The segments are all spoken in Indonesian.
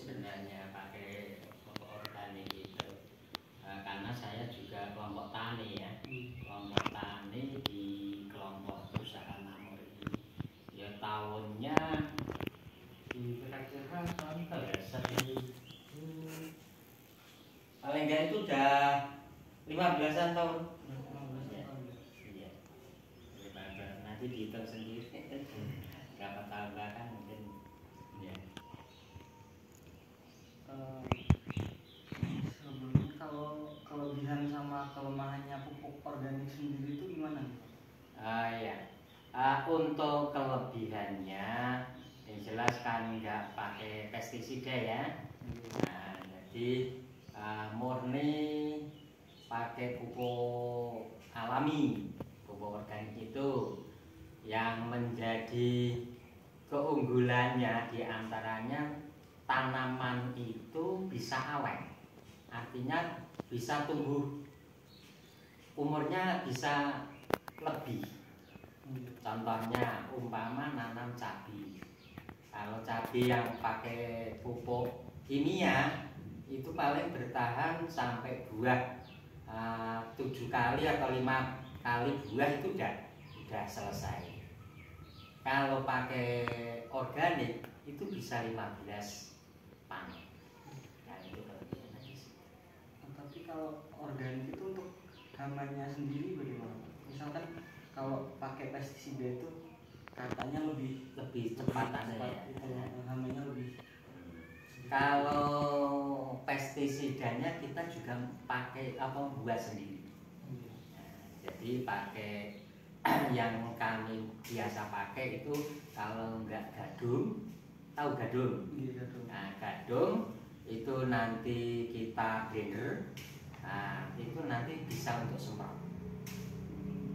sebenarnya pakai pupuk organik itu. Karena saya juga kelompok tani ya, kelompok tani di kelompok perusahaan Makmur ini. Ya tahunnya kira-kira contoh ya paling enggak itu udah 15-an tahun. Iya. Nanti dihitung sendiri. Berapa tahun bahkan mungkin ya. Sebelumnya kalau kelebihan sama kelemahannya pupuk organik sendiri itu gimana? Ya. Untuk kelebihannya yang jelas kan nggak pakai pestisida ya. Nah, jadi murni pakai pupuk alami, pupuk organik itu yang menjadi keunggulannya diantaranya tanaman itu bisa awet, artinya bisa tumbuh, umurnya bisa lebih. Contohnya umpama nanam cabai, kalau cabai yang pakai pupuk kimia itu paling bertahan sampai buah 7 kali atau 5 kali buah itu udah selesai. Kalau pakai organik itu bisa 15 panen. Nah itu kelebihannya di situ. Tapi kalau organik itu untuk hamanya sendiri bagaimana? Misalkan kalau pakai pestisida itu katanya lebih cepat ya. Hamanya lebih. Kalau pestisidanya kita juga pakai buat sendiri. Nah, jadi pakai yang kami biasa pakai itu kalau enggak gadung, tahu gadung? Nah, gadung itu nanti kita blender, nah itu nanti bisa untuk semprot.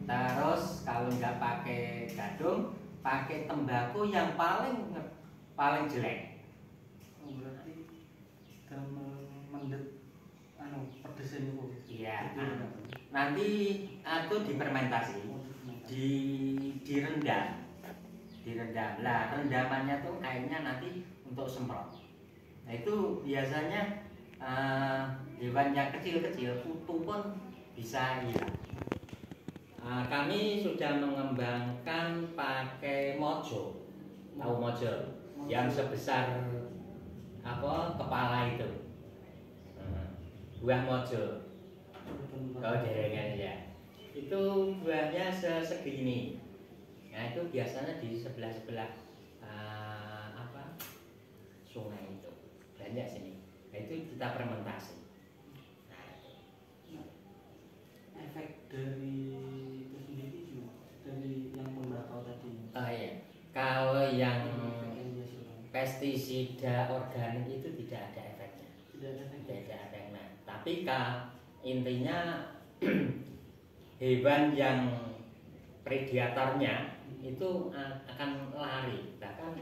Terus kalau enggak pakai gadung, pakai tembakau yang paling jelek. Berarti mendet pedesan itu. Iya. Nanti itu difermentasi. Direndam. Lah rendamannya tuh airnya nanti untuk semprot. Nah itu biasanya hewan yang kecil-kecil kutu pun bisa hilang. Kami sudah mengembangkan pakai mojo, tahu mojo yang sebesar kepala itu, buah mojo. Kalau derengan ya. Itu buahnya segini. Nah itu biasanya di sebelah sungai itu banyak sini. Nah itu kita fermentasi. Efek dari itu sendiri juga dari yang tembakau tadi. Iya. Kalau yang pestisida organik itu tidak ada efeknya. Tidak ada efeknya. Tapi intinya hewan yang predatornya itu akan lari, bahkan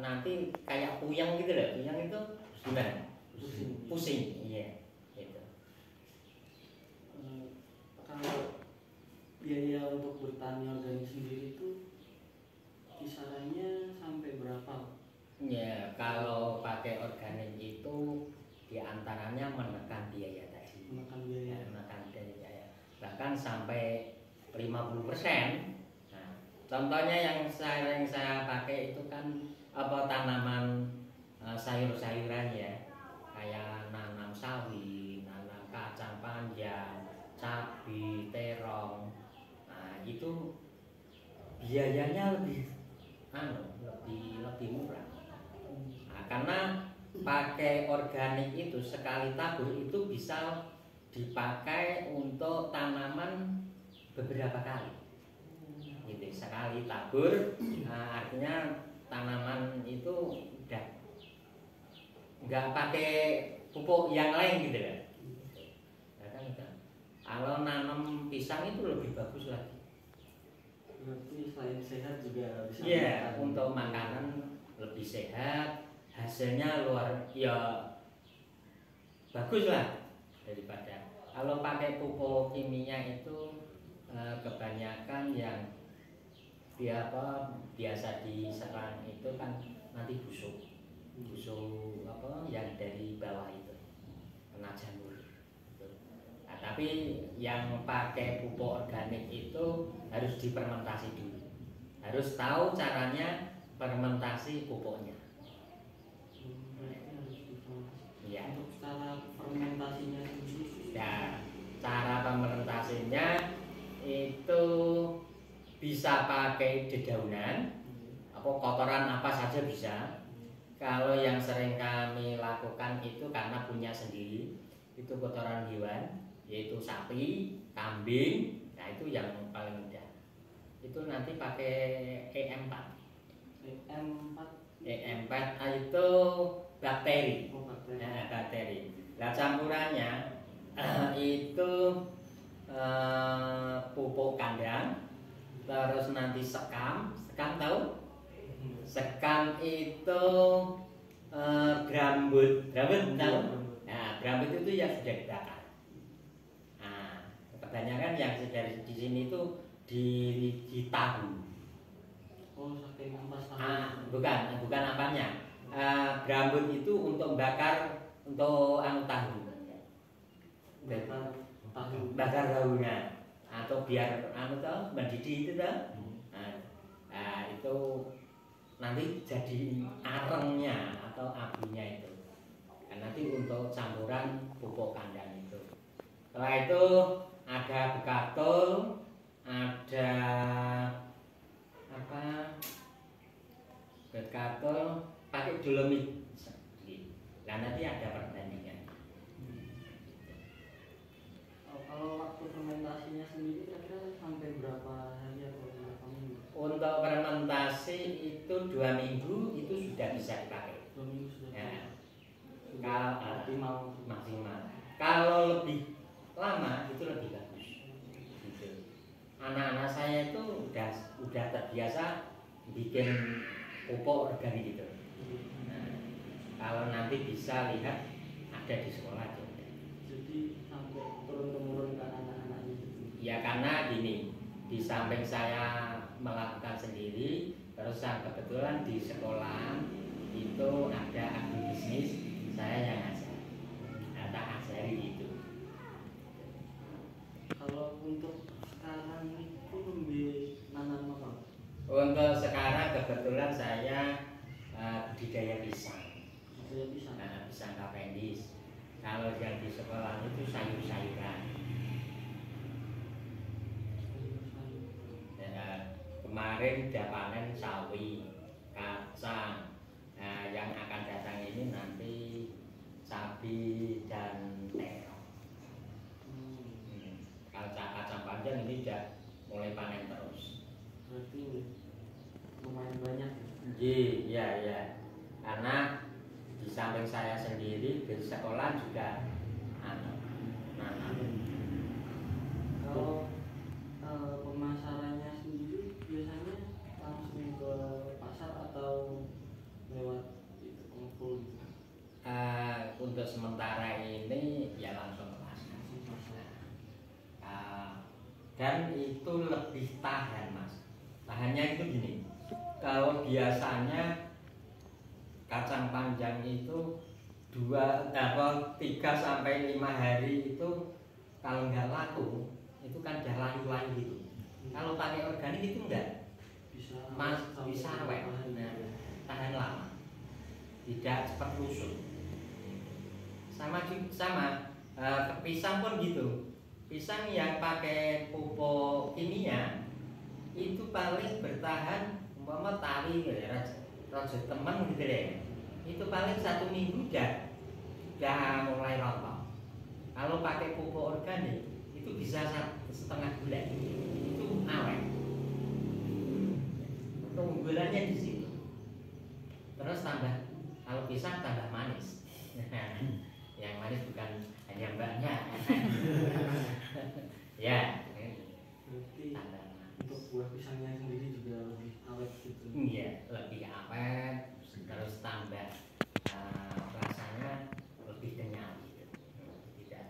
nanti kayak puyang gitu loh. Puyang itu gimana? Pusing. Iya, gitu. Kalau biaya untuk bertani organik sendiri itu kisarannya sampai berapa? Ya, kalau pakai organik itu diantaranya menekan biaya tadi. Menekan biaya. Bahkan sampai 50%. Nah, contohnya yang saya pakai itu kan tanaman sayur-sayuran ya, kayak nanam sawi, nanam kacang panjang, cabai, terong. Nah, itu biayanya lebih murah. Nah, karena pakai organik itu sekali tabur itu bisa dipakai untuk tanaman beberapa kali. Gitu, sekali tabur, artinya tanaman itu udah nggak pakai pupuk yang lain gitu ya. Kalau nanam pisang itu lebih bagus lagi. Berarti selain sehat juga bisa. Iya, untuk makanan lebih sehat, hasilnya bagus lah daripada kalau pakai pupuk kimia itu kebanyakan yang biasa diserang itu kan nanti busuk apa yang dari bawah itu kena jamur. Nah, tapi yang pakai pupuk organik itu harus difermentasi dulu, harus tahu caranya fermentasi pupuknya. Berarti harus difermentasi. Ya. Untuk cara fermentasinya sendiri. Ya, cara fermentasinya itu bisa pakai dedaunan, apa kotoran apa saja bisa. Kalau yang sering kami lakukan itu karena punya sendiri, itu kotoran hewan, yaitu sapi, kambing, nah itu yang paling mudah. Itu nanti pakai EM4. EM4. EM4 itu bakteri. Oh, bakteri. Nah, bakteri. Nah, campurannya itu pupuk kandang, terus nanti sekam tahu? Sekam itu brambut tahu? Nah, brambut itu yang sudah dibakar. Nah, kebanyakan yang dari di sini itu di tahu. Oh, saking ampas tahu. Bukan apanya. Brambut itu untuk bakar untuk tahu. Bakar tahunya atau biar mendidih itu dah. Nah, itu nanti jadi arengnya atau abunya itu. Dan nanti untuk campuran pupuk kandang itu. Setelah itu ada bekatul, ada apa? Bekatul pakai dolomit. Nah, nanti ada perbandingan. Kalau waktu fermentasinya sendiri kira-kira sampai berapa hari atau berapa minggu? Untuk fermentasi itu 2 minggu itu sudah bisa dipakai. 2 minggu sudah. Ya. Kalau maksimal. Kalau lebih lama itu lebih bagus. Gitu. Anak-anak saya itu udah terbiasa bikin pupuk organik gitu. Nah, kalau nanti bisa lihat ada di sekolah itu. Jadi sampai turun-temurun ke anak-anak itu. Ya karena gini, di samping saya melakukan sendiri, terus yang kebetulan di sekolah itu ada agribisnis, saya yang ngajar, tak ajari gitu. Kalau untuk sekarang itu lebih nanam apa? Untuk sekarang kebetulan saya budidaya pisang. Budidaya pisang. Nah, pisang Cavendish. Kalau yang di sekolah itu sayur-sayuran. Kemarin udah panen sawi, kacang. Nah, yang akan datang ini nanti cabai dan terong. Kalau kacang panjang ini udah mulai panen terus. Berarti lumayan banyak. Iya. Karena di samping saya sendiri di sekolah juga Kalau pemasarannya sendiri biasanya langsung ke pasar atau lewat itu pengepul gitu? Untuk sementara ini ya langsung ke pasar. Dan itu lebih tahan, Mas. Tahannya itu gini, kalau biasanya kacang panjang itu 3 sampai 5 hari itu kalau nggak laku itu kan udah layu-layu gitu. Kalau pakai organik itu enggak, bisa awet, tahan lama, tidak cepat rusuk. Sama pisang pun gitu. Pisang yang pakai pupuk kimia itu paling bertahan umpama tali raja teman gitu deh. Itu paling 1 minggu udah mulai rontok. Kalau pakai pupuk organik itu bisa 1,5 bulan itu awet. Keunggulannya di situ. Terus tambah kalau pisang tambah manis. Yang manis bukan hanya mbaknya. Ya. Berarti untuk buah pisangnya sendiri juga lebih awet gitu. Iya, lebih awet. Terus tambah rasanya lebih kenyal gitu. Tidak.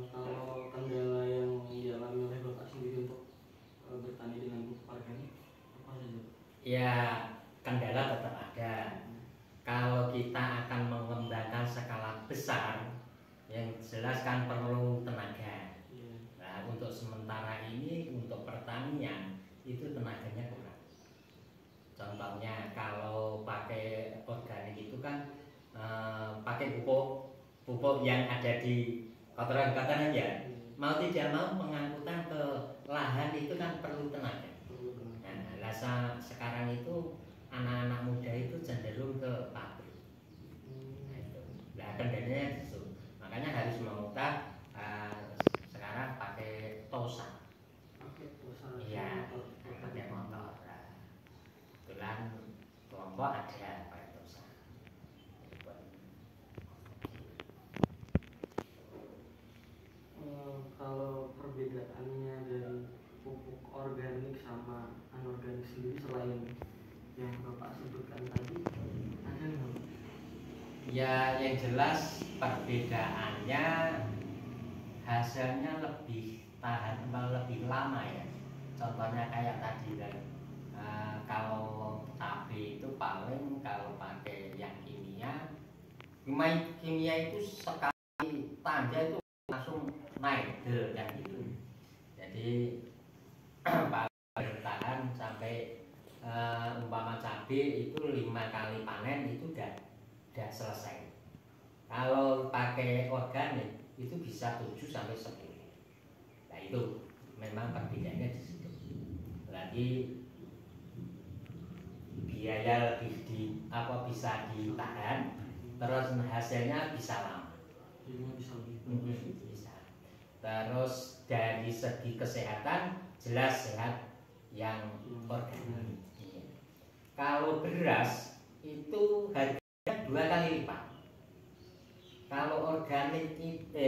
Kalau kendala yang dialami oleh Bapak sendiri untuk bertani dengan pupuk organik apa saja? Ya, kendala tetap ada. Kalau kita akan mengembangkan skala besar, yang jelas kan perlu tenaga. Nah, untuk sementara ini untuk pertanian itu tenaganya kurang. Contohnya kalau pakai organik itu kan pakai pupuk yang ada di kotoran-kotoran ya. Mau tidak mau pengangkutan ke lahan itu kan perlu tenaga. Nah, rasa sekarang itu anak-anak muda itu cenderung ke pabrik. Nah, itu. Nah, kendalanya itu. Makanya harus memutar sekarang pakai tosa. Iya, pakai motor. Nah, kebetulan kelompok ada pakai tosa. Kalau perbedaannya dari pupuk organik sama anorganik sendiri selain yang Bapak sebutkan tadi, ada nggak? Ya, yang jelas perbedaannya hasilnya lebih tahan, lebih lama ya. Contohnya kayak tadi kan, kalau cabai itu paling kalau pakai yang kimia itu sekali tanja itu langsung naik yang gitu. Jadi paling bertahan sampai umpama cabai itu 5 kali panen itu udah selesai. Kalau pakai organik itu bisa 7 sampai 10. Nah, itu memang perbedaannya di situ. Lagi biaya lebih bisa ditahan, terus hasilnya bisa lama. Bisa. Terus dari segi kesehatan jelas sehat yang organik. Kalau beras itu harganya 2 kali lipat. Kalau organik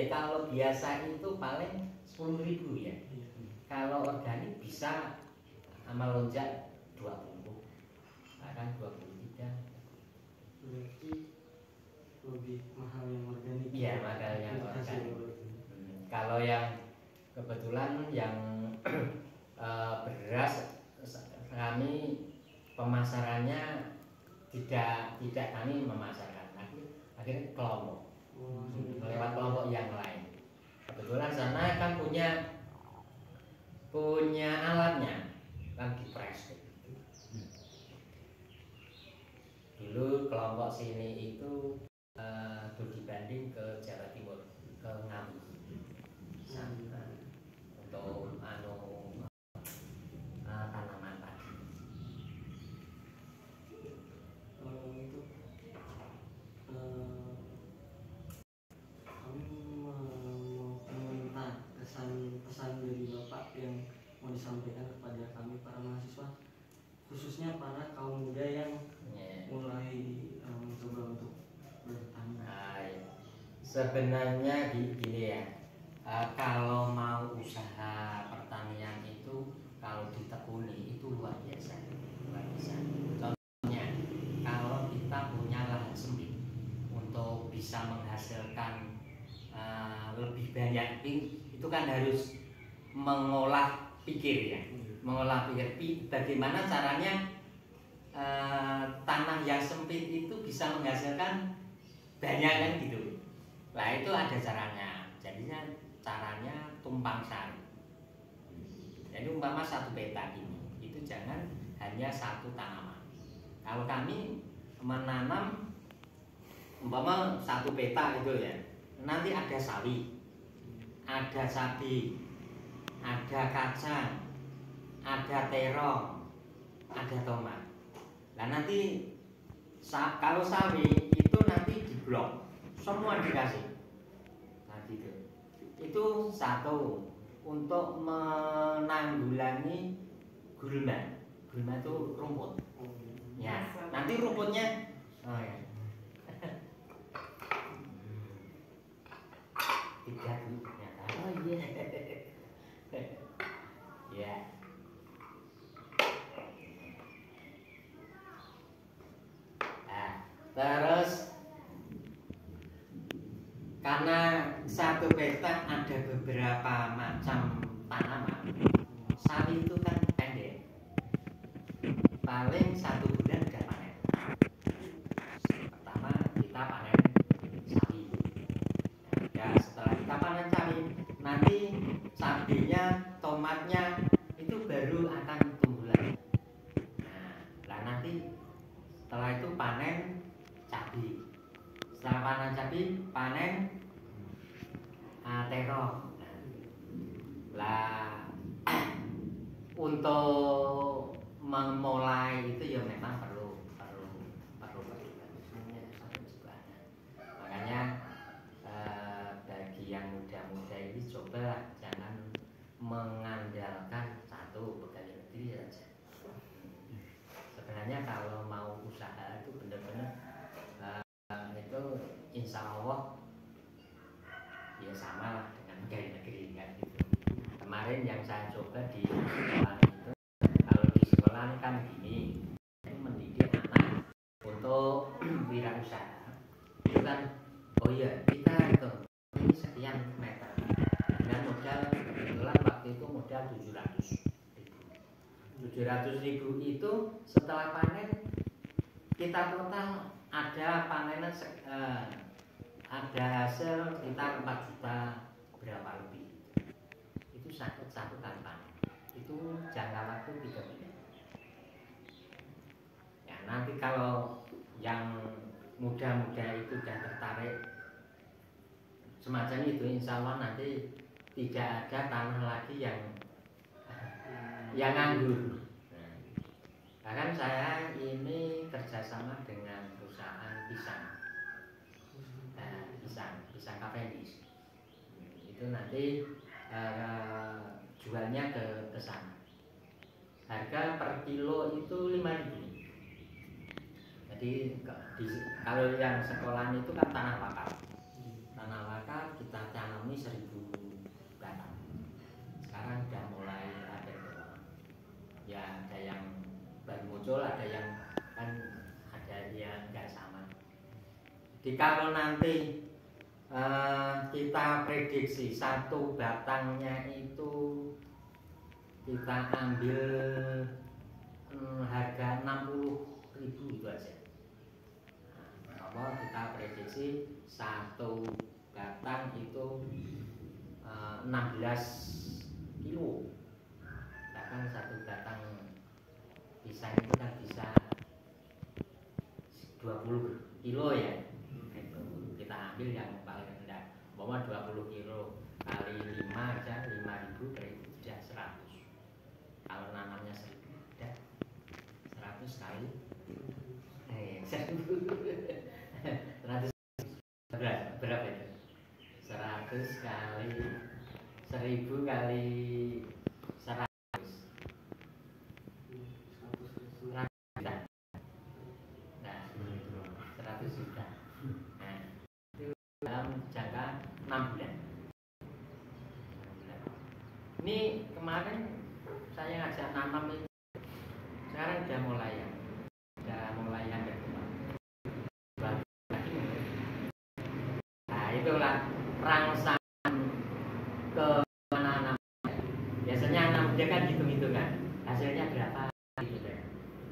kalau biasa itu paling 10.000 ya. Kalau organik bisa melonjak 20, bahkan 23. Berarti lebih mahal yang organik. Iya, mahal yang organik. Kalau yang kebetulan yang beras kami pemasarannya tidak kami memasarkan, akhirnya kelompok lewat kelompok yang lain. Kebetulan sana kan punya alatnya kan dipres. Dulu kelompok sini itu dibanding ke Jawa Timur, ke Ngawi untuk tanaman padi. Itu kami mau meminta pesan dari Bapak yang mau disampaikan kepada kami para mahasiswa, khususnya para kaum muda yang mulai mencoba untuk bertani. Sebenarnya gini ya, kalau mau usaha pertanian itu kalau ditekuni itu luar biasa. Contohnya kalau kita punya lahan sempit untuk bisa menghasilkan lebih banyak, itu kan harus mengolah pikir ya, mengolah pikir bagaimana caranya tanah yang sempit itu bisa menghasilkan banyak kan gitu. Nah, itu ada caranya. Jadinya caranya tumpang sari. Jadi umpama 1 peta ini, itu jangan hanya 1 tanaman. Kalau kami menanam umpama 1 peta itu ya, nanti ada sawi, ada cabai, ada kacang, ada terong, ada tomat. Nah, nanti kalau sawi itu nanti diblok, semua dikasih. Nah, gitu. Itu satu untuk menanggulangi gulma. Gulma itu rumput. Ya, nanti rumputnya ya. 3 ternyata. Oh iya. Ya. Nah, terus karena 1 peta ada beberapa macam tanaman, sawi itu kan pendek, paling 1 bulan udah nanti setelah itu panen cabai. Setelah panen cabai, panen terong. Lah untuk memulai itu ya memang perlu makanya bagi yang muda-muda ini cobalah jangan mengandalkan satu pegawai negeri saja. Sebenarnya kalau mau usaha itu benar-benar itu insya Allah ya sama lah dengan pegawai negeri kan gitu. Kemarin yang saya coba di sekolah itu, kalau di sekolah kan gini, itu mendidik anak untuk wirausaha. Itu kan, oh iya kita itu ini sekian meter dengan modal kebetulan waktu itu modal 700.000 itu setelah panen kita total ada panenan ada hasil sekitar 4 juta berapa lebih. Itu satu kali panen. Itu jangka waktu 3 bulan. Ya nanti kalau yang muda-muda itu sudah tertarik semacam itu, insya Allah nanti tidak ada tanah lagi yang nganggur. Bahkan saya ini kerjasama dengan perusahaan pisang Cavendish. Itu nanti jualnya ke sana. Harga per kilo itu 5.000. Jadi kalau yang sekolahan itu kan tanah wakaf. Tanah wakaf kita tanami 1.000 batang. Sekarang sudah mulai ada yang baru muncul, ada yang kan ada yang nggak sama. Jadi kalau nanti kita prediksi satu batangnya itu kita ambil harga 60.000 itu aja. Nah, kita prediksi satu batang itu 16 kilo. Bahkan satu batang pisang itu kan bisa 20 kilo ya. Kita ambil yang paling rendah, bahwa 20 kilo kali 5 aja 5.000 dari sudah 100. Kalau nanamnya 1.000 udah 100 kali 100 berapa itu? 100 kali 1.000 kali 100 juta. Nah, 100 juta. Nah, itu dalam jangka 6 bulan. Ini kemarin saya ngajak nanam itu, sekarang udah mulai yang berkembang. Nah, itulah rangsangan ke anak-anak. Biasanya anak muda kan hitung-hitungan hasilnya berapa gitu kan.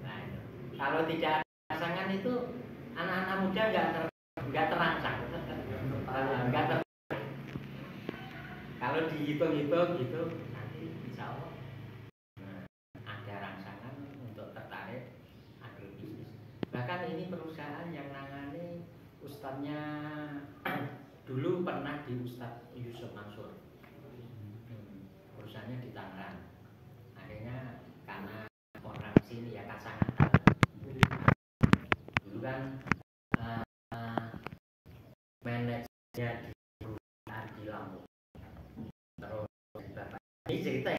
Nah, itu. Kalau tidak ada rangsangan itu anak-anak muda nggak terangsang. Kalau dihitung-hitung gitu nanti insya Allah ada rangsangan untuk tertarik agrobisnis. Bahkan ini perusahaan yang nangani ustadznya dulu pernah di Ustadz Yusuf Mansur. Perusahaannya di Tangerang. Akhirnya karena orang sini ya sangat tahu. Dulu kan manajernya di perusahaan di Lampung. Terus bapak ini cerita